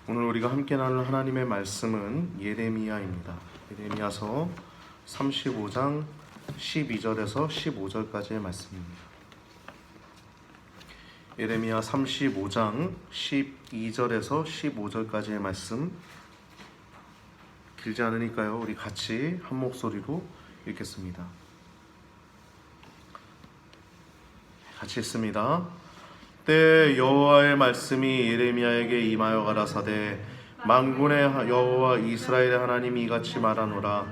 오늘 우리가 함께 나눌 하나님의 말씀은 예레미야입니다. 예레미야서 35장 12절에서 15절까지의 말씀입니다. 예레미야 35장 12절에서 15절까지의 말씀, 길지 않으니까요 우리 같이 한 목소리로 읽겠습니다. 같이 읽습니다. 그때 여호와의 말씀이 예레미야에게 임하여 가라사대, 만군의 여호와 이스라엘의 하나님이 이같이 말하노라.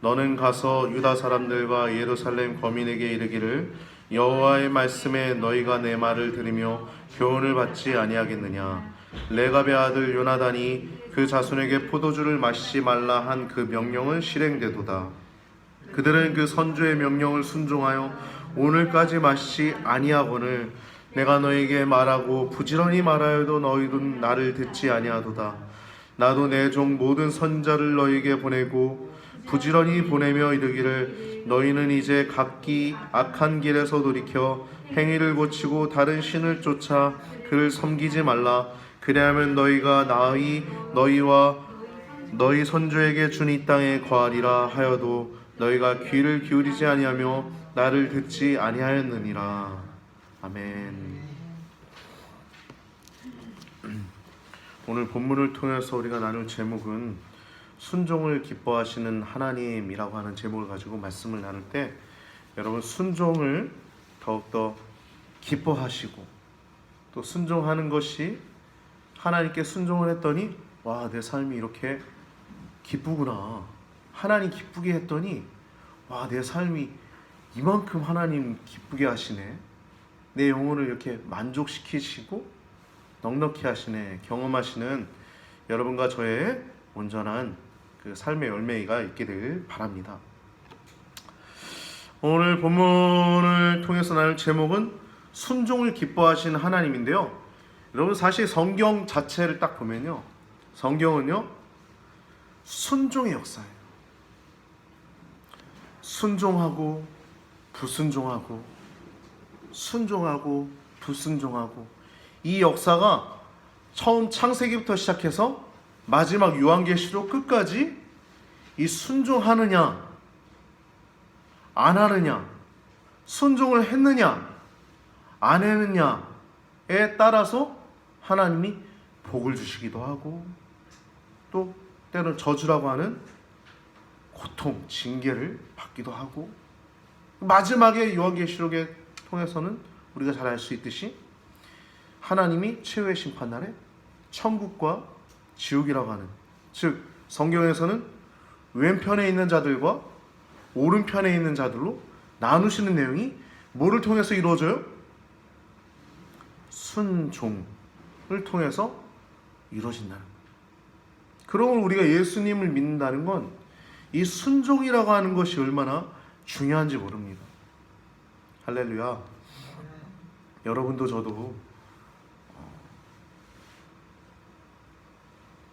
너는 가서 유다 사람들과 예루살렘 거민에게 이르기를, 여호와의 말씀에 너희가 내 말을 들으며 교훈을 받지 아니하겠느냐. 레갑의 아들 요나단이 그 자손에게 포도주를 마시지 말라 한 그 명령은 실행되도다. 그들은 그 선조의 명령을 순종하여 오늘까지 마시지 아니하거늘 내가 너에게 말하고 부지런히 말하여도 너희는 나를 듣지 아니하도다. 나도 내 종 모든 선자를 너희에게 보내고 부지런히 보내며 이르기를, 너희는 이제 각기 악한 길에서 돌이켜 행위를 고치고 다른 신을 쫓아 그를 섬기지 말라. 그리하면 너희가 너희와 너희 선조에게 준 이 땅에 거하리라 하여도 너희가 귀를 기울이지 아니하며 나를 듣지 아니하였느니라. 아멘. 오늘 본문을 통해서 우리가 나눌 제목은 순종을 기뻐하시는 하나님이라고 하는 제목을 가지고 말씀을 나눌 때, 여러분 순종을 더욱더 기뻐하시고 또 순종하는 것이, 하나님께 순종을 했더니 와, 내 삶이 이렇게 기쁘구나, 하나님 기쁘게 했더니 와, 내 삶이 이만큼 하나님 기쁘게 하시네, 내 영혼을 이렇게 만족시키시고 넉넉히 하시네, 경험하시는 여러분과 저의 온전한 그 삶의 열매가 있기를 바랍니다. 오늘 본문을 통해서 나눌 제목은 순종을 기뻐하시는 하나님인데요, 여러분 사실 성경 자체를 딱 보면요, 성경은요 순종의 역사예요. 순종하고 불순종하고 순종하고 불순종하고, 이 역사가 처음 창세기부터 시작해서 마지막 요한계시록 끝까지 이 순종하느냐 안 하느냐, 순종을 했느냐 안 했느냐에 따라서 하나님이 복을 주시기도 하고 또 때로는 저주라고 하는 고통, 징계를 받기도 하고, 마지막에 요한계시록에 통해서는 우리가 잘 알 수 있듯이 하나님이 최후의 심판날에 천국과 지옥이라고 하는, 즉 성경에서는 왼편에 있는 자들과 오른편에 있는 자들로 나누시는 내용이 뭐를 통해서 이루어져요? 순종을 통해서 이루어진다는 거예요. 그러면 우리가 예수님을 믿는다는 건 이 순종이라고 하는 것이 얼마나 중요한지 모릅니다. 할렐루야. 여러분도 저도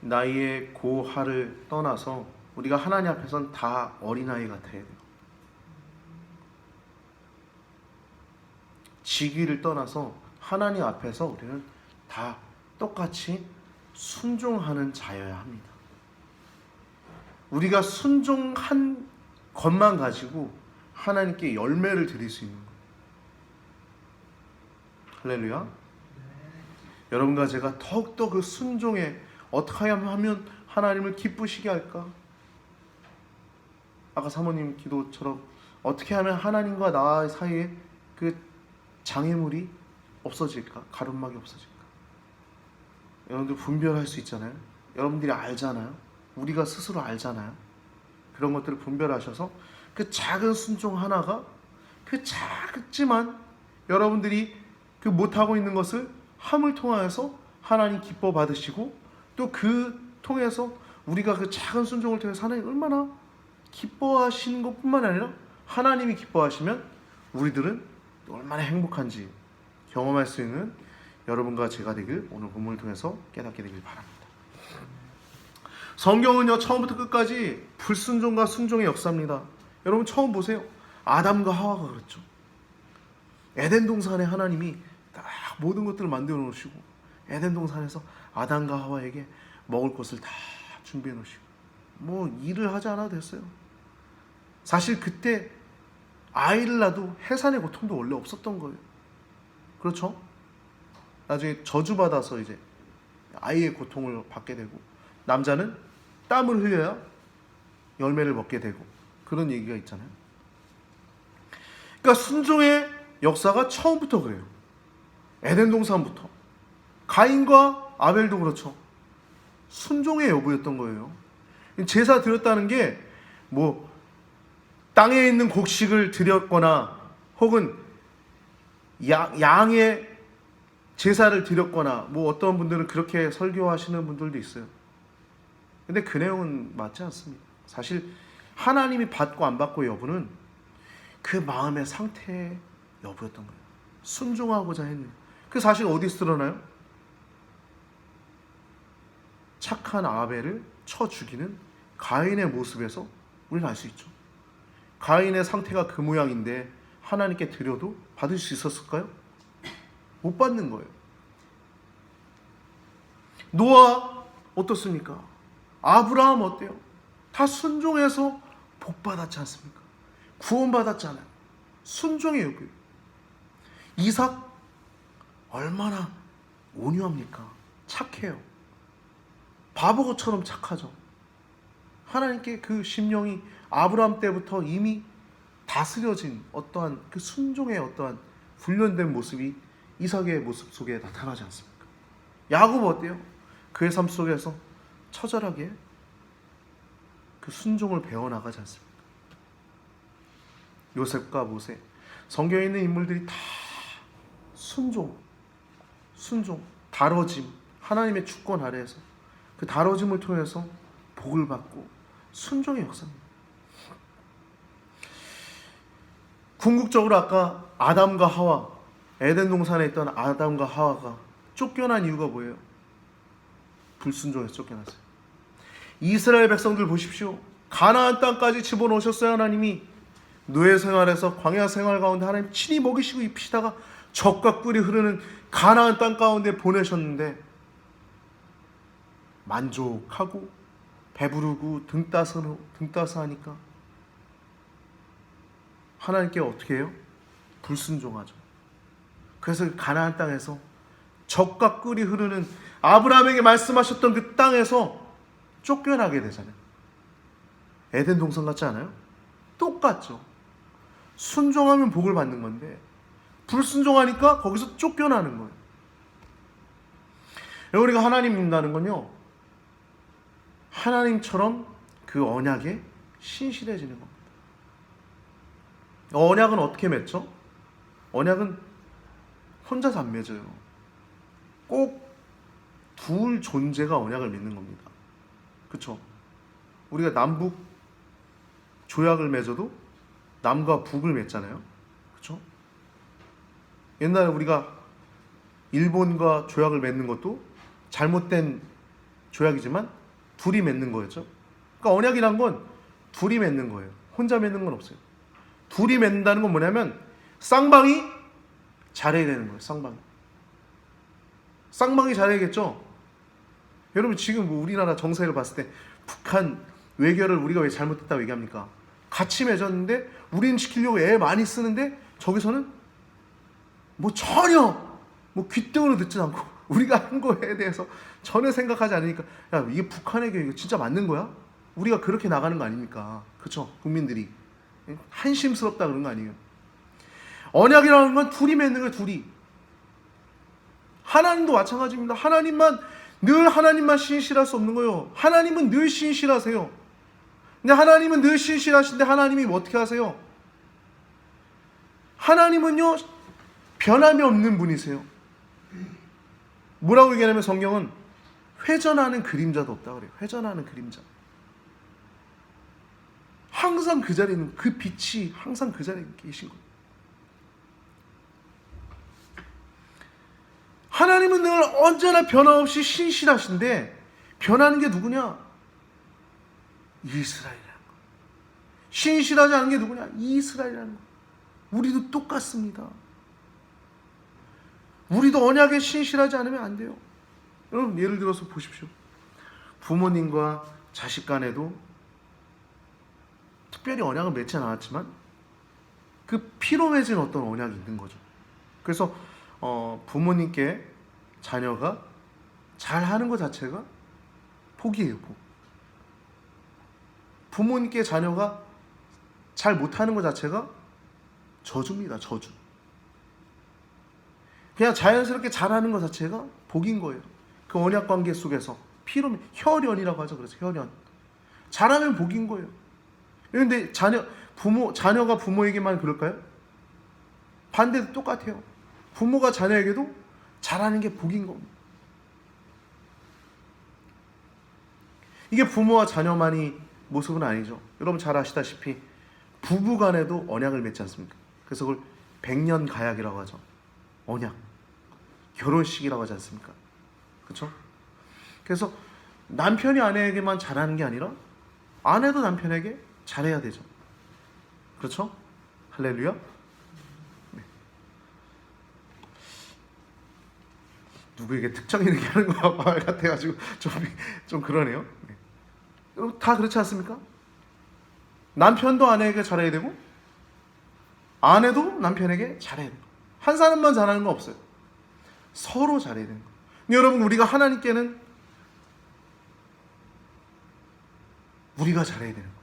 나이의 고하를 떠나서 우리가 하나님 앞에서는 다 어린아이 같아야 돼요. 직위를 떠나서 하나님 앞에서 우리는 다 똑같이 순종하는 자여야 합니다. 우리가 순종한 것만 가지고 하나님께 열매를 드릴 수 있는 거예요. 할렐루야. 여러분과 제가 더욱더 그 순종에 어떻게 하면 하나님을 기쁘시게 할까? 아까 사모님 기도처럼 어떻게 하면 하나님과 나 사이에 그 장애물이 없어질까? 가름막이 없어질까? 여러분들 분별할 수 있잖아요. 여러분들이 알잖아요. 우리가 스스로 알잖아요. 그런 것들을 분별하셔서 그 작은 순종 하나가, 그 작지만 여러분들이 그 못하고 있는 것을 함을 통하여서 하나님 기뻐 받으시고, 또 그 통해서 우리가 그 작은 순종을 통해서 하나님 얼마나 기뻐하시는 것뿐만 아니라 하나님이 기뻐하시면 우리들은 얼마나 행복한지 경험할 수 있는 여러분과 제가 되길 오늘 본문을 통해서 깨닫게 되길 바랍니다. 성경은요 처음부터 끝까지 불순종과 순종의 역사입니다. 여러분 처음 보세요. 아담과 하와가 그렇죠. 에덴 동산에 하나님이 딱 모든 것들을 만들어 놓으시고 에덴 동산에서 아담과 하와에게 먹을 것을 다 준비해 놓으시고 뭐 일을 하지 않아도 됐어요. 사실 그때 아이를 낳아도 해산의 고통도 원래 없었던 거예요. 그렇죠? 나중에 저주받아서 이제 아이의 고통을 받게 되고, 남자는 땀을 흘려야 열매를 먹게 되고, 그런 얘기가 있잖아요. 그러니까 순종의 역사가 처음부터 그래요. 에덴 동산부터. 가인과 아벨도 그렇죠. 순종의 여부였던 거예요. 제사 드렸다는 게 뭐 땅에 있는 곡식을 드렸거나 혹은 양의 제사를 드렸거나, 뭐 어떤 분들은 그렇게 설교하시는 분들도 있어요. 근데 그 내용은 맞지 않습니다. 사실 하나님이 받고 안 받고의 여부는 그 마음의 상태의 여부였던 거예요. 순종하고자 했는. 그 사실 어디서 드러나요? 착한 아벨을 쳐 죽이는 가인의 모습에서 우리는 알 수 있죠. 가인의 상태가 그 모양인데 하나님께 드려도 받을 수 있었을까요? 못 받는 거예요. 노아 어떻습니까? 아브라함 어때요? 다 순종해서 복 받았지 않습니까? 구원받았잖아요. 순종의 여부예요. 이삭 얼마나 온유합니까? 착해요. 바보처럼 착하죠. 하나님께 그 심령이 아브라함 때부터 이미 다스려진 어떠한 그 순종의 어떠한 훈련된 모습이 이삭의 모습 속에 나타나지 않습니까? 야곱 어때요? 그의 삶 속에서 처절하게 그 순종을 배워나가지 않습니까? 요셉과 모세, 성경에 있는 인물들이 다 순종, 다뤄짐, 하나님의 주권 아래에서 그 다뤄짐을 통해서 복을 받고 순종의 역사입니다. 궁극적으로 아까 아담과 하와, 에덴 동산에 있던 아담과 하와가 쫓겨난 이유가 뭐예요? 불순종에서 쫓겨났어요. 이스라엘 백성들 보십시오. 가나안 땅까지 집어넣으셨어요. 하나님이 노예 생활에서 광야 생활 가운데 하나님 친히 먹이시고 입히시다가 젖과 꿀이 흐르는 가나안 땅 가운데 보내셨는데 만족하고 배부르고 등 따서 하니까 하나님께 어떻게 해요? 불순종하죠. 그래서 가나안 땅에서 젖과 꿀이 흐르는 아브라함에게 말씀하셨던 그 땅에서 쫓겨나게 되잖아요. 에덴 동산 같지 않아요? 똑같죠. 순종하면 복을 받는 건데 불순종하니까 거기서 쫓겨나는 거예요. 우리가 하나님 믿는다는 건요, 하나님처럼 그 언약에 신실해지는 겁니다. 언약은 어떻게 맺죠? 언약은 혼자서 안 맺어요. 꼭 둘 존재가 언약을 맺는 겁니다. 그렇죠? 우리가 남북 조약을 맺어도 남과 북을 맺잖아요. 그렇죠? 옛날에 우리가 일본과 조약을 맺는 것도 잘못된 조약이지만 둘이 맺는 거였죠. 그러니까 언약이란 건 둘이 맺는 거예요. 혼자 맺는 건 없어요. 둘이 맺는다는 건 뭐냐면 쌍방이 잘해야 되는 거예요. 쌍방이 잘해야겠죠. 여러분 지금 뭐 우리나라 정세를 봤을 때 북한 외교를 우리가 왜 잘못했다고 얘기합니까? 같이 맺었는데 우리는 지키려고 애 많이 쓰는데 저기서는 뭐 전혀 뭐 귓등으로 듣지 않고 우리가 한 거에 대해서 전혀 생각하지 않으니까, 야, 이게 북한에게 이거 진짜 맞는 거야? 우리가 그렇게 나가는 거 아닙니까? 그렇죠? 국민들이 한심스럽다 그런 거 아니에요? 언약이라는 건 둘이 맺는 거예요. 둘이. 하나님도 마찬가지입니다. 하나님만 신실할 수 없는 거예요. 하나님은 늘 신실하세요. 근데 하나님은 늘 신실하신데 하나님이 어떻게 하세요? 하나님은요, 변함이 없는 분이세요. 뭐라고 얘기하냐면 성경은 회전하는 그림자도 없다 그래요. 회전하는 그림자. 항상 그 자리에 있는, 그 빛이 항상 그 자리에 계신 거예요. 하나님은 늘 언제나 변함없이 신실하신데 변하는 게 누구냐? 이스라엘이라는 거. 신실하지 않은 게 누구냐? 이스라엘이라는 거. 우리도 똑같습니다. 우리도 언약에 신실하지 않으면 안 돼요. 여러분 예를 들어서 보십시오. 부모님과 자식 간에도 특별히 언약을 맺지 않았지만 그 피로 맺은 어떤 언약이 있는 거죠. 그래서 부모님께 자녀가 잘하는 것 자체가 복이에요. 복. 부모님께 자녀가 잘 못하는 것 자체가 저주입니다. 저주. 그냥 자연스럽게 잘하는 것 자체가 복인 거예요. 그 언약 관계 속에서 피로 혈연이라고 하죠. 그래서 혈연. 잘하면 복인 거예요. 그런데 자녀가 부모에게만 그럴까요? 반대도 똑같아요. 부모가 자녀에게도 잘하는 게 복인 겁니다. 이게 부모와 자녀만이 모습은 아니죠. 여러분 잘 아시다시피 부부 간에도 언약을 맺지 않습니까? 그래서 그걸 백년 가약이라고 하죠. 언약. 결혼식이라고 하지 않습니까? 그렇죠? 그래서 남편이 아내에게만 잘하는 게 아니라 아내도 남편에게 잘해야 되죠. 그렇죠? 할렐루야. 네. 누구에게 특정인 얘기하는 것 같아가지고 좀 그러네요. 네. 여러분 다 그렇지 않습니까? 남편도 아내에게 잘해야 되고 아내도 남편에게 잘해야 돼요. 한 사람만 잘하는 건 없어요. 서로 잘해야 되는 거예요. 여러분 우리가 하나님께는 우리가 잘해야 되는 거예요.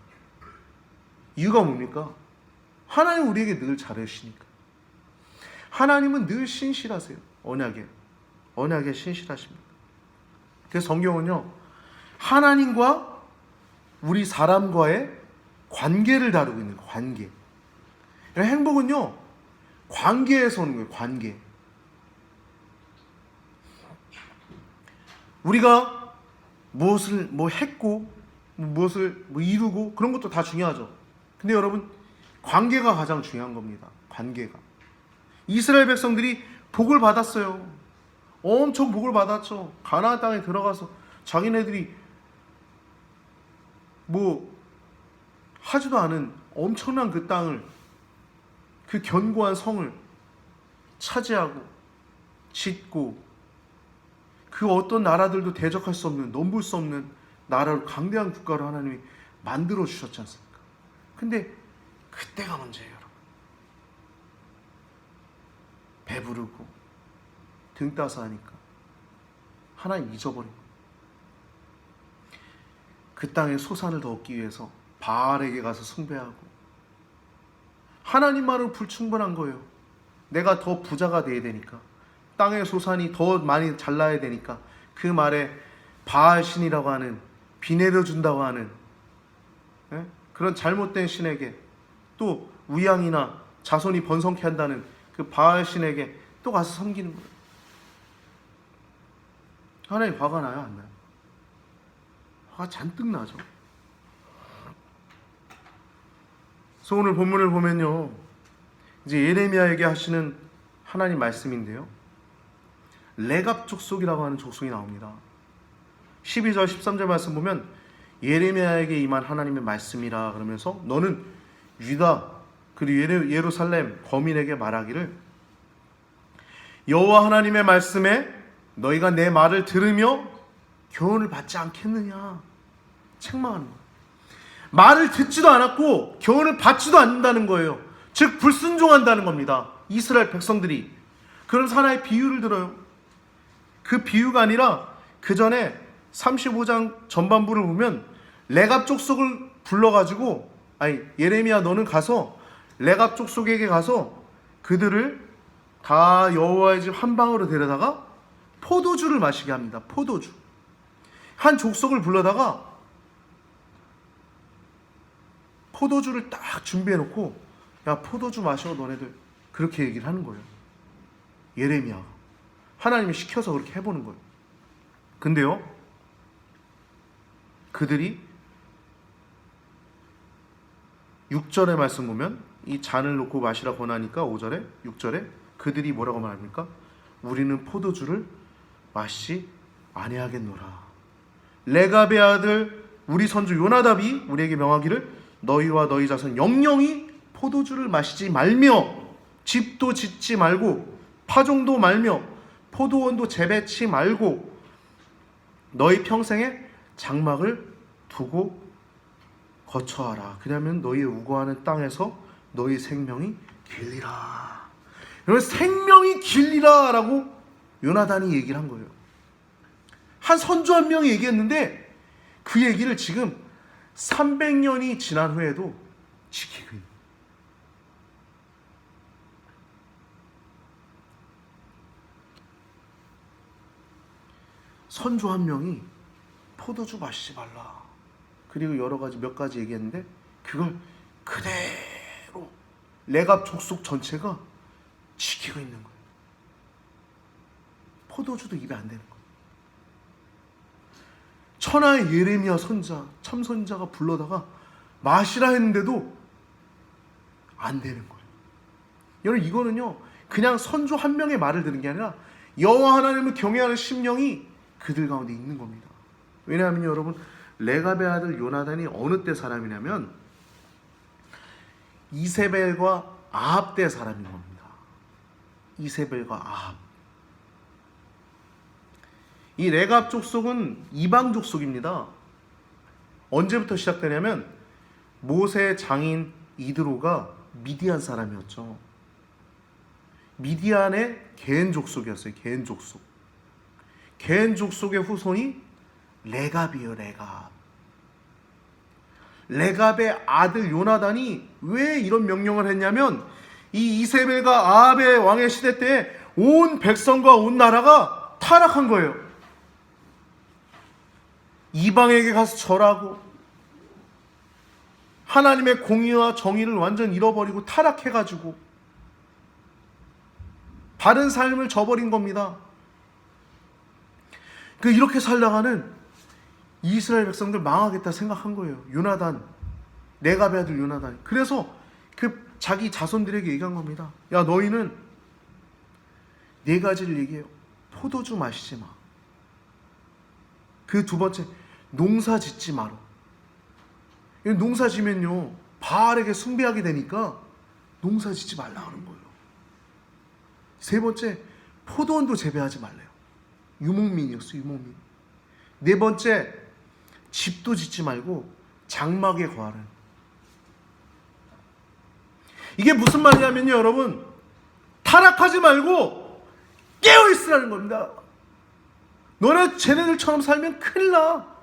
이유가 뭡니까? 하나님 우리에게 늘 잘하시니까. 하나님은 늘 신실하세요. 언약에 신실하십니다. 그래서 성경은요 하나님과 우리 사람과의 관계를 다루고 있는 거예요. 관계. 행복은요 관계에서 오는 거예요. 관계. 우리가 무엇을 했고 무엇을 이루고 그런 것도 다 중요하죠. 근데 여러분 관계가 가장 중요한 겁니다. 관계가. 이스라엘 백성들이 복을 받았어요. 엄청 복을 받았죠. 가나안 땅에 들어가서 자기네들이 하지도 않은 엄청난 그 땅을, 그 견고한 성을 차지하고 짓고 그 어떤 나라들도 대적할 수 없는, 넘볼 수 없는 나라로, 강대한 국가로 하나님이 만들어 주셨지 않습니까? 근데 그때가 문제예요, 여러분. 배부르고 등 따서 하니까 하나님 잊어버린 거예요. 그 땅의 소산을 더 얻기 위해서 바알에게 가서 숭배하고, 하나님만으로 불충분한 거예요. 내가 더 부자가 돼야 되니까, 땅의 소산이 더 많이 잘 나야 되니까 그 말에 바알 신이라고 하는, 비 내려준다고 하는 그런 잘못된 신에게, 또 우양이나 자손이 번성케 한다는 그 바알 신에게 또 가서 섬기는 거예요. 하나님 화가 나요, 안 나요? 화가 잔뜩 나죠. 그래서 오늘 본문을 보면요, 이제 예레미야에게 하시는 하나님 말씀인데요, 레갑 족속이라고 하는 족속이 나옵니다. 12절 13절 말씀 보면 예레미야에게 임한 하나님의 말씀이라 그러면서 너는 유다 그리고 예루살렘 거민에게 말하기를, 여호와 하나님의 말씀에 너희가 내 말을 들으며 교훈을 받지 않겠느냐. 책망하는 거예요. 말을 듣지도 않았고 교훈을 받지도 않는다는 거예요. 즉 불순종한다는 겁니다. 이스라엘 백성들이. 그러면서 하나의 비유를 들어요. 그 비유가 아니라 그 전에 35장 전반부를 보면 레갑 족속을 불러가지고, 예레미야 너는 가서 레갑 족속에게 가서 그들을 다 여호와의 집 한 방으로 데려다가 포도주를 마시게 합니다. 포도주. 한 족속을 불러다가 포도주를 딱 준비해 놓고, 야 포도주 마셔 너네들, 그렇게 얘기를 하는 거예요. 예레미야 하나님이 시켜서 그렇게 해보는 거예요. 근데요, 그들이 6절의 말씀 보면 이 잔을 놓고 마시라 권하니까 5절에 6절에 그들이 뭐라고 말합니까? 우리는 포도주를 마시지 아니하겠노라. 레갑의 아들 우리 선주 요나답이 우리에게 명하기를 너희와 너희 자손 영영이 포도주를 마시지 말며 집도 짓지 말고 파종도 말며 포도원도 재배치 말고 너희 평생에 장막을 두고 거처하라. 그러면 너희 우거하는 땅에서 너희 생명이 길리라. 여러분, 생명이 길리라 라고 요나단이 얘기를 한 거예요. 한 선조 한 명이 얘기했는데 그 얘기를 지금 300년이 지난 후에도 지키고 있는 거예요. 선조 한 명이 포도주 마시지 말라. 그리고 여러 가지 몇 가지 얘기했는데 그걸 그대로 레갑 족속 전체가 지키고 있는 거예요. 포도주도 입에 안 되는 거예요. 천하의 예레미야 선자, 참선자가 불러다가 마시라 했는데도 안 되는 거예요. 여러분, 이거는요 그냥 선조 한 명의 말을 듣는 게 아니라 여호와 하나님을 경외하는 심령이 그들 가운데 있는 겁니다. 왜냐하면 여러분, 레갑의 아들 요나단이 어느 때 사람이냐면 이세벨과 아합 때 사람인 겁니다. 이세벨과 아합. 이 레갑 족속은 이방 족속입니다. 언제부터 시작되냐면 모세의 장인 이드로가 미디안 사람이었죠. 미디안의 게엔 족속이었어요. 게엔 족속. 게엔 족속의 후손이 레갑이에요. 레갑의 아들 요나단이 왜 이런 명령을 했냐면 이 이세벨과 아합의 왕의 시대 때 온 백성과 온 나라가 타락한 거예요. 이방에게 가서 절하고 하나님의 공의와 정의를 완전 잃어버리고 타락해가지고 바른 삶을 저버린 겁니다. 이렇게 살다가는 이스라엘 백성들 망하겠다 생각한 거예요. 요나단, 레갑의 아들 요나단. 그래서 자기 자손들에게 얘기한 겁니다. 야, 너희는 네 가지를 얘기해요. 포도주 마시지 마. 두 번째, 농사 짓지 마라. 농사 지면요 바알에게 숭배하게 되니까 농사 짓지 말라 하는 거예요. 세 번째, 포도원도 재배하지 말래요. 유목민이었어요. 유목민. 네 번째, 집도 짓지 말고 장막에 거하라. 이게 무슨 말이냐면요 여러분, 타락하지 말고 깨어있으라는 겁니다. 너네 쟤네들처럼 살면 큰일 나.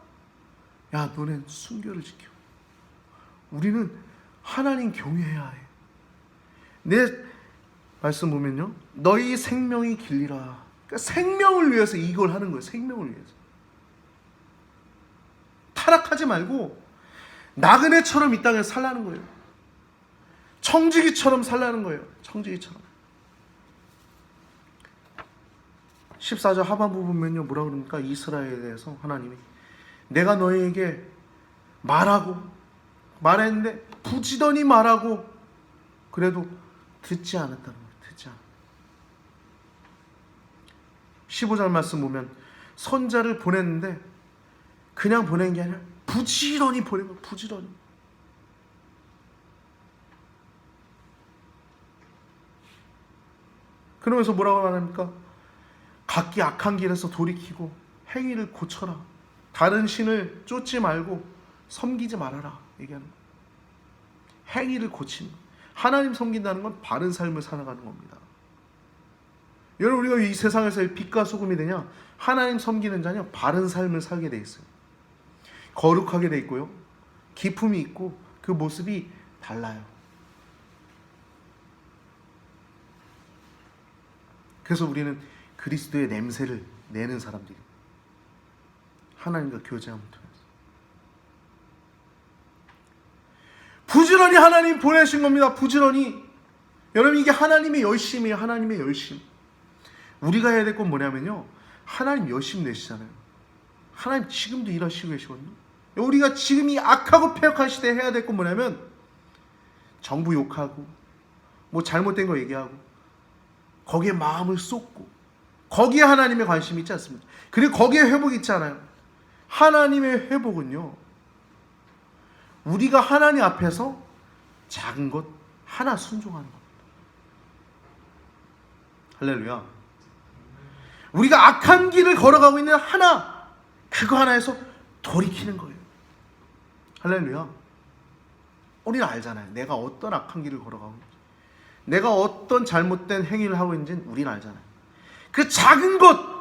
야, 너넨 순결을 지켜. 우리는 하나님 경외해야 해. 내 말씀 보면요, 너희 생명이 길리라. 그러니까 생명을 위해서 이걸 하는 거예요. 생명을 위해서. 타락하지 말고 나그네처럼 이 땅에 살라는 거예요. 청지기처럼 살라는 거예요. 청지기처럼. 14절 하반부 보면요 뭐라 그럽니까? 이스라엘에 대해서 하나님이 내가 너희에게 말했는데 부지런히 말하고 그래도 듣지 않았다는 거예요. 듣지 않았다. 15절 말씀 보면 선자를 보냈는데 그냥 보낸 게 아니라 부지런히 보낸 거예요. 부지런히. 그러면서 뭐라고 말합니까? 각기 악한 길에서 돌이키고 행위를 고쳐라. 다른 신을 쫓지 말고 섬기지 말아라. 얘기하는 거예요. 행위를 고치는 거예요. 하나님 섬긴다는 건 바른 삶을 살아가는 겁니다. 여러분, 우리가 이 세상에서 빛과 소금이 되냐? 하나님 섬기는 자냐? 바른 삶을 살게 돼 있어요. 거룩하게 돼 있고요. 기품이 있고 그 모습이 달라요. 그래서 우리는 그리스도의 냄새를 내는 사람들이에요. 하나님과 교제함을 통해서. 부지런히 하나님 보내신 겁니다. 부지런히. 여러분, 이게 하나님의 열심이에요. 하나님의 열심. 우리가 해야 될 건 뭐냐면요, 하나님 열심 내시잖아요. 하나님 지금도 일하시고 계시거든요. 우리가 지금 이 악하고 패역한 시대에 해야 될 건 뭐냐면 정부 욕하고 뭐 잘못된 거 얘기하고 거기에 마음을 쏟고 거기에 하나님의 관심이 있지 않습니까? 그리고 거기에 회복이 있지 않아요? 하나님의 회복은요, 우리가 하나님 앞에서 작은 것 하나 순종하는 겁니다. 할렐루야. 우리가 악한 길을 걸어가고 있는 그거 하나에서 돌이키는 거예요. 할렐루야. 우리는 알잖아요. 내가 어떤 악한 길을 걸어가고 있는지, 내가 어떤 잘못된 행위를 하고 있는지는 우리는 알잖아요. 그 작은 것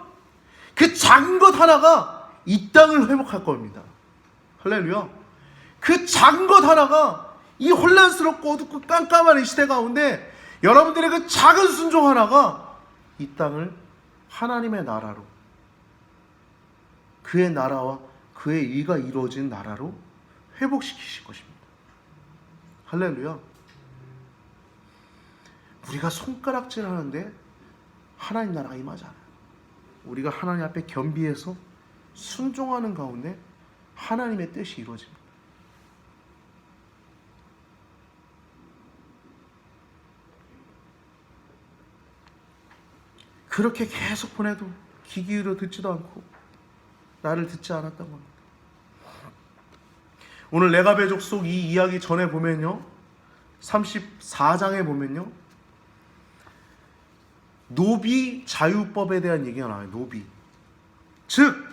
하나가 이 땅을 회복할 겁니다. 할렐루야. 그 작은 것 하나가 이 혼란스럽고 어둡고 깜깜한 이 시대 가운데 여러분들의 그 작은 순종 하나가 이 땅을 하나님의 나라로, 그의 나라와 그의 의가 이루어진 나라로 회복시키실 것입니다. 할렐루야. 우리가 손가락질 하는데 하나님 나라가 임하지 않아요. 우리가 하나님 앞에 겸비해서 순종하는 가운데 하나님의 뜻이 이루어집니다. 그렇게 계속 보내도 귀 기울여 듣지도 않고 나를 듣지 않았던 겁니다. 오늘 레갑의 족속 이 이야기 전에 보면요, 34장에 보면요, 노비 자유법에 대한 얘기가 나와요. 노비, 즉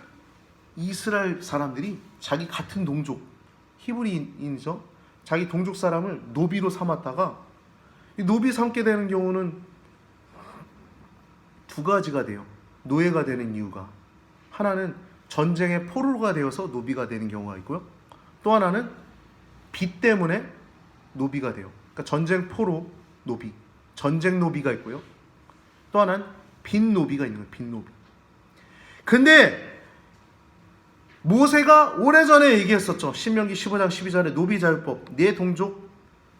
이스라엘 사람들이 자기 같은 동족, 히브리인이죠, 자기 동족 사람을 노비로 삼았다가 이 노비 삼게 되는 경우는 두 가지가 돼요. 노예가 되는 이유가, 하나는 전쟁의 포로가 되어서 노비가 되는 경우가 있고요, 또 하나는 빚 때문에 노비가 돼요. 그러니까 전쟁 포로 노비, 전쟁 노비가 있고요, 또 하나는 빚 노비가 있는 거예요. 빚 노비. 근데 모세가 오래전에 얘기했었죠. 신명기 15장 12절에 노비 자유법, 네 동족,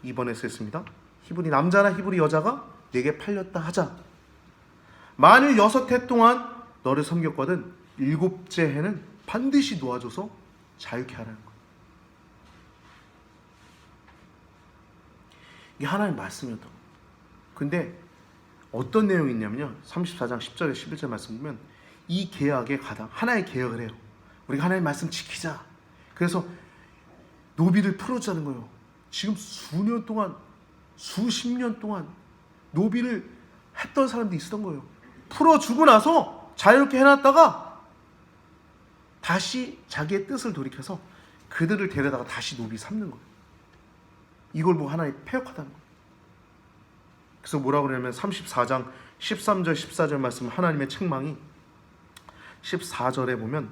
이번에 쓰였습니다. 히브리 남자나 히브리 여자가 내게 팔렸다 하자. 만일 6해 동안 너를 섬겼거든 7째 해는 반드시 놓아줘서 자유케 하라는 거예요. 이게 하나님 말씀이었던 거예요. 근데 어떤 내용이 있냐면요, 34장 10절에 11절 말씀 보면 이 계약에 가다 하나의 계약을 해요. 우리가 하나님 말씀 지키자. 그래서 노비를 풀어주자는 거예요. 지금 수년 동안, 수십 년 동안 노비를 했던 사람들이 있었던 거예요. 풀어주고 나서 자유롭게 해놨다가 다시 자기의 뜻을 돌이켜서 그들을 데려다가 다시 노비 삼는 거예요. 이걸 보고 하나님 패역하다는 거예요. 그래서 뭐라고 그러냐면 34장 13절 14절 말씀, 하나님의 책망이 14절에 보면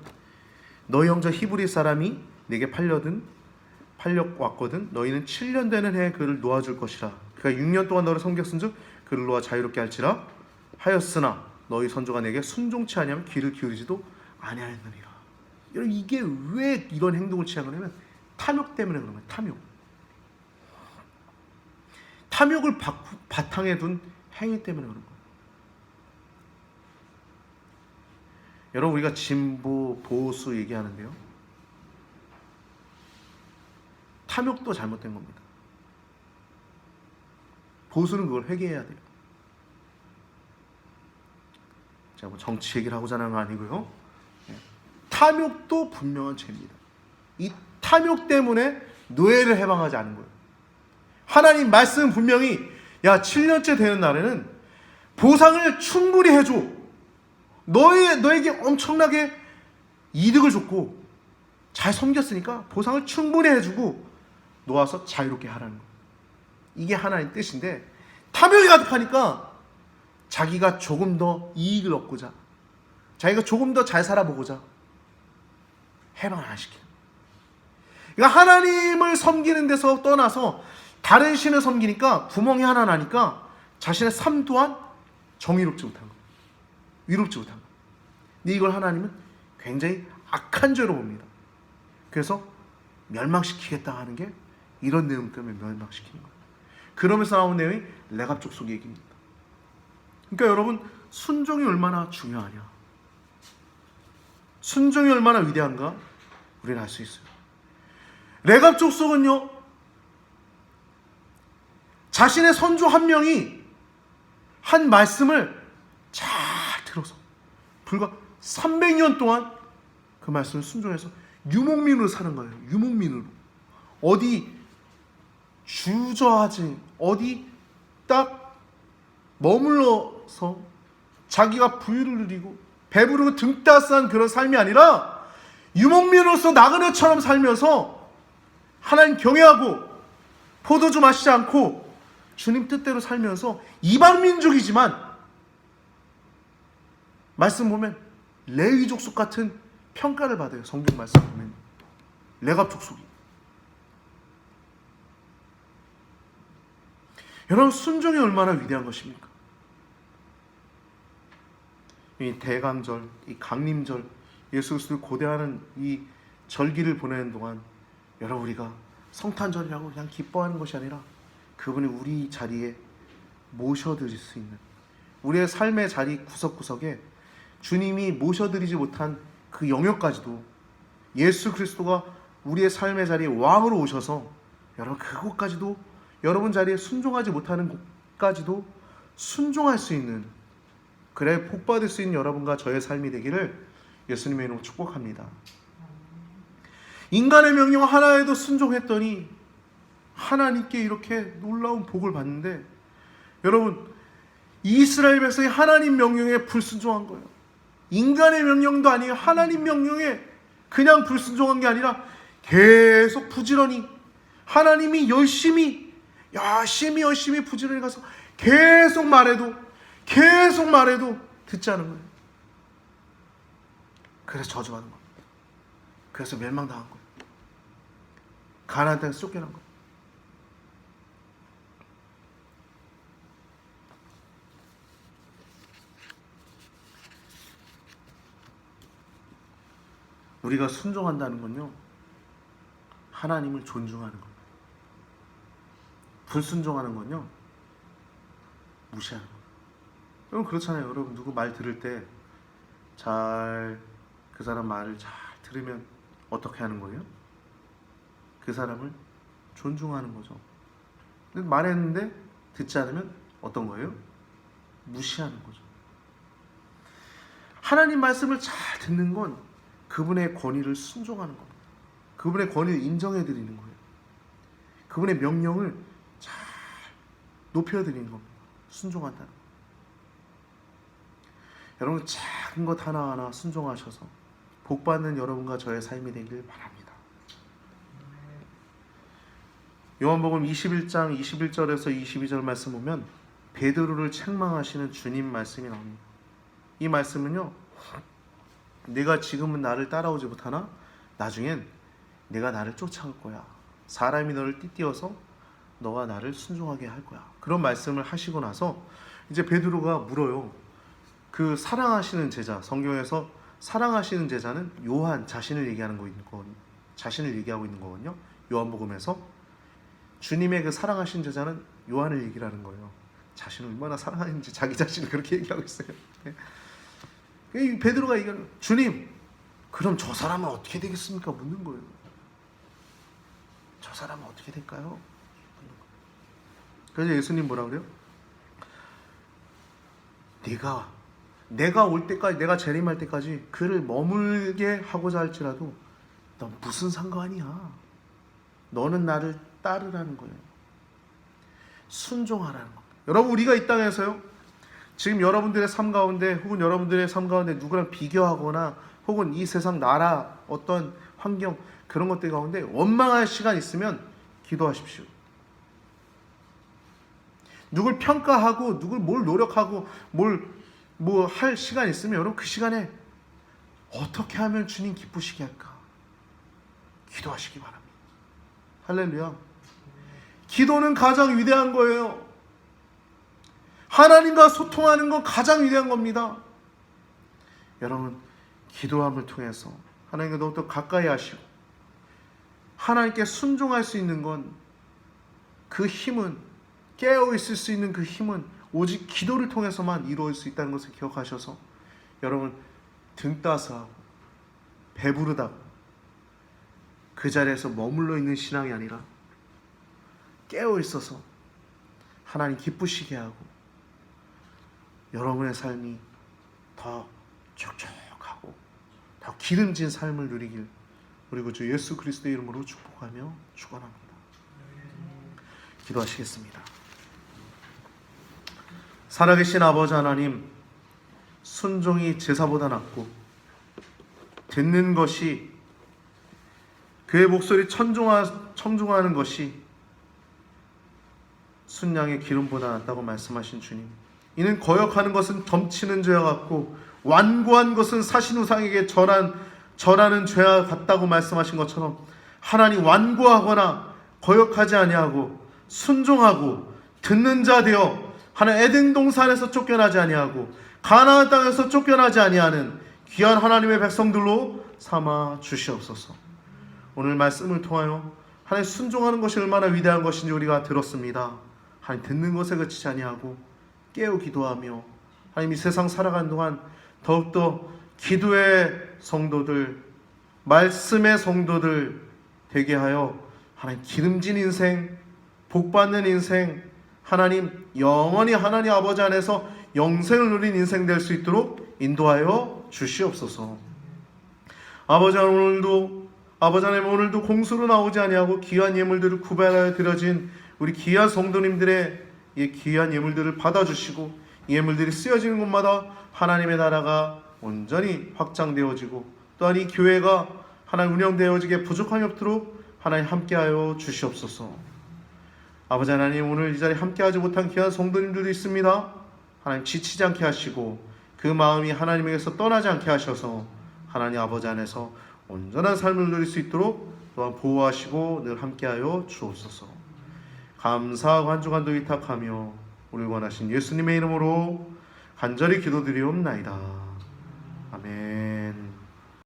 너희 형제 히브리 사람이 내게 팔려왔거든 너희는 7년 되는 해에 그를 놓아줄 것이라. 그가 6년 동안 너를 섬겼은즉 그를 놓아 자유롭게 할지라 하였으나 너희 선조가 내게 순종치 아니하면 귀를 기울이지도 아니하였느니라. 여러분, 이게 왜 이런 행동을 취한 거냐면 탐욕 때문에 그런 거예요. 탐욕을 바탕에 둔 행위 때문에 그런 거예요. 여러분, 우리가 진보, 보수 얘기하는데요, 탐욕도 잘못된 겁니다. 보수는 그걸 회개해야 돼요. 제가 뭐 정치 얘기를 하고자 하는 건 아니고요, 탐욕도 분명한 죄입니다. 이 탐욕 때문에 노예를 해방하지 않은 거예요. 하나님 말씀은 분명히 7년째 되는 날에는 보상을 충분히 해줘. 너에게 엄청나게 이득을 줬고 잘 섬겼으니까 보상을 충분히 해주고 놓아서 자유롭게 하라는 거예요. 이게 하나님 뜻인데 탐욕이 가득하니까 자기가 조금 더 이익을 얻고자, 자기가 조금 더 잘 살아보고자 해방을 안 시키는 거예요. 그러니까 하나님을 섬기는 데서 떠나서 다른 신을 섬기니까 구멍이 하나 나니까 자신의 삶 또한 정의롭지 못한 거예요. 위롭지 못한 거예요. 근데 이걸 하나님은 굉장히 악한 죄로 봅니다. 그래서 멸망시키겠다 하는 게 이런 내용 때문에 멸망시키는 거예요. 그러면서 나온 내용이 레갑 족속 얘기입니다. 그러니까 여러분, 순종이 얼마나 중요하냐, 순종이 얼마나 위대한가 우리는 알 수 있어요. 레갑 족속은요, 자신의 선조 한 명이 한 말씀을 잘 들어서 불과 300년 동안 그 말씀을 순종해서 유목민으로 사는 거예요. 유목민으로. 어디 주저하지, 어디 딱 머물러서 자기가 부유를 누리고 배부르고 등 따스한 그런 삶이 아니라 유목민으로서 나그네처럼 살면서 하나님 경외하고 포도주 마시지 않고 주님 뜻대로 살면서 이방 민족이지만 말씀 보면 레위 족속 같은 평가를 받아요. 성경 말씀 보면 레갑 족속이. 여러분, 순종이 얼마나 위대한 것입니까? 이 대강절, 이 강림절, 예수 그리스도를 고대하는 이 절기를 보내는 동안 여러분, 우리가 성탄절이라고 그냥 기뻐하는 것이 아니라 그분이 우리 자리에 모셔드릴 수 있는, 우리의 삶의 자리 구석구석에 주님이 모셔드리지 못한 그 영역까지도 예수 그리스도가 우리의 삶의 자리에 왕으로 오셔서 여러분, 그곳까지도 여러분 자리에 순종하지 못하는 곳까지도 순종할 수 있는, 그래 복받을 수 있는 여러분과 저의 삶이 되기를 예수님의 이름으로 축복합니다. 인간의 명령 하나에도 순종했더니 하나님께 이렇게 놀라운 복을 받는데, 여러분, 이스라엘 백성이 하나님 명령에 불순종한 거예요. 인간의 명령도 아니에요. 하나님 명령에 그냥 불순종한 게 아니라 계속 부지런히 하나님이 열심히 부지런히 가서 계속 말해도 듣지 않은 거예요. 그래서 저주받은 겁니다. 그래서 멸망당한 거예요. 가나안 땅에서 쫓겨난 거예요. 우리가 순종한다는 건요, 하나님을 존중하는 겁니다. 불순종하는 건요, 무시하는 겁니다. 여러분, 그렇잖아요. 여러분, 누구 말 들을 때 그 사람 말을 잘 들으면 어떻게 하는 거예요? 그 사람을 존중하는 거죠. 근데 말했는데 듣지 않으면 어떤 거예요? 무시하는 거죠. 하나님 말씀을 잘 듣는 건 그분의 권위를 순종하는 겁니다. 그분의 권위를 인정해 드리는 거예요. 그분의 명령을 잘 높여 드리는 겁니다. 순종한다는 거. 여러분, 작은 것 하나하나 순종하셔서 복받는 여러분과 저의 삶이 되길 바랍니다. 요한복음 21장 21절에서 22절 말씀 보면 베드로를 책망하시는 주님 말씀이 나옵니다. 이 말씀은요, 내가 지금은 나를 따라오지 못하나 나중엔 내가 나를 쫓아올 거야. 사람이 너를 띠띠어서 너와 나를 순종하게 할 거야. 그런 말씀을 하시고 나서 이제 베드로가 물어요. 그 사랑하시는 제자, 성경에서 사랑하시는 제자는 요한 자신을 얘기하고 있는 거거든요. 요한복음에서 주님의 그 사랑하신 제자는 요한을 얘기를 하는 거예요. 자신을 얼마나 사랑하는지 자기 자신을 그렇게 얘기하고 있어요. 이 베드로가 얘기하는, 주님, 그럼 저 사람은 어떻게 되겠습니까? 묻는 거예요. 저 사람은 어떻게 될까요? 그래서 예수님 뭐라 그래요? 내가 올 때까지, 내가 재림할 때까지 그를 머물게 하고자 할지라도 넌 무슨 상관이야? 너는 나를 따르라는 거예요. 순종하라는 겁니다. 여러분, 우리가 이 땅에서요, 지금 여러분들의 삶 가운데 혹은 여러분들의 삶 가운데 누구랑 비교하거나 혹은 이 세상 나라 어떤 환경 그런 것들 가운데 원망할 시간 있으면 기도하십시오. 누굴 평가하고 누굴 뭘 노력하고 뭐 할 시간 있으면 여러분 그 시간에 어떻게 하면 주님 기쁘시게 할까? 기도하시기 바랍니다. 할렐루야. 기도는 가장 위대한 거예요. 하나님과 소통하는 건 가장 위대한 겁니다. 여러분, 기도함을 통해서 하나님과 더욱더 가까이 하시고 하나님께 순종할 수 있는 건, 그 힘은, 깨어있을 수 있는 그 힘은 오직 기도를 통해서만 이루어질 수 있다는 것을 기억하셔서 여러분, 등 따스하고 배부르다고 그 자리에서 머물러 있는 신앙이 아니라 깨어있어서 하나님 기쁘시게 하고 여러분의 삶이 더 촉촉하고 더 기름진 삶을 누리길 우리 구주 예수 그리스도의 이름으로 축복하며 축원합니다. 기도하시겠습니다. 살아계신 아버지 하나님, 순종이 제사보다 낫고 듣는 것이 그의 목소리 청중하는 것이 순양의 기름보다 낫다고 말씀하신 주님, 이는 거역하는 것은 덤치는 죄와 같고 완고한 것은 사신우상에게 절하는 죄와 같다고 말씀하신 것처럼, 하나님 완고하거나 거역하지 아니하고 순종하고 듣는 자 되어 하나님 에덴 동산에서 쫓겨나지 아니하고 가나안 땅에서 쫓겨나지 아니하는 귀한 하나님의 백성들로 삼아 주시옵소서. 오늘 말씀을 통하여 하나님 순종하는 것이 얼마나 위대한 것인지 우리가 들었습니다. 하나님 듣는 것에 그치지 아니하고 깨어 기도하며 하나님 이 세상 살아가는 동안 더욱더 기도의 성도들, 말씀의 성도들 되게 하여 하나님 기름진 인생, 복받는 인생, 하나님 영원히 하나님 아버지 안에서 영생을 누린 인생 될 수 있도록 인도하여 주시옵소서. 아버지 하나님 오늘도 공수로 나오지 아니하고 귀한 예물들을 구별하여 드려진 우리 귀한 성도님들의 이 귀한 예물들을 받아주시고, 예물들이 쓰여지는 곳마다 하나님의 나라가 온전히 확장되어지고 또한 이 교회가 하나님 운영되어지게 부족함이 없도록 하나님 함께하여 주시옵소서. 아버지 하나님, 오늘 이 자리에 함께하지 못한 귀한 성도님들도 있습니다. 하나님 지치지 않게 하시고 그 마음이 하나님에게서 떠나지 않게 하셔서 하나님 아버지 안에서 온전한 삶을 누릴 수 있도록 또한 보호하시고 늘 함께하여 주옵소서. 감사하고 한 주간도 위탁하며 우리 원하신 예수님의 이름으로 간절히 기도드리옵나이다. 아멘.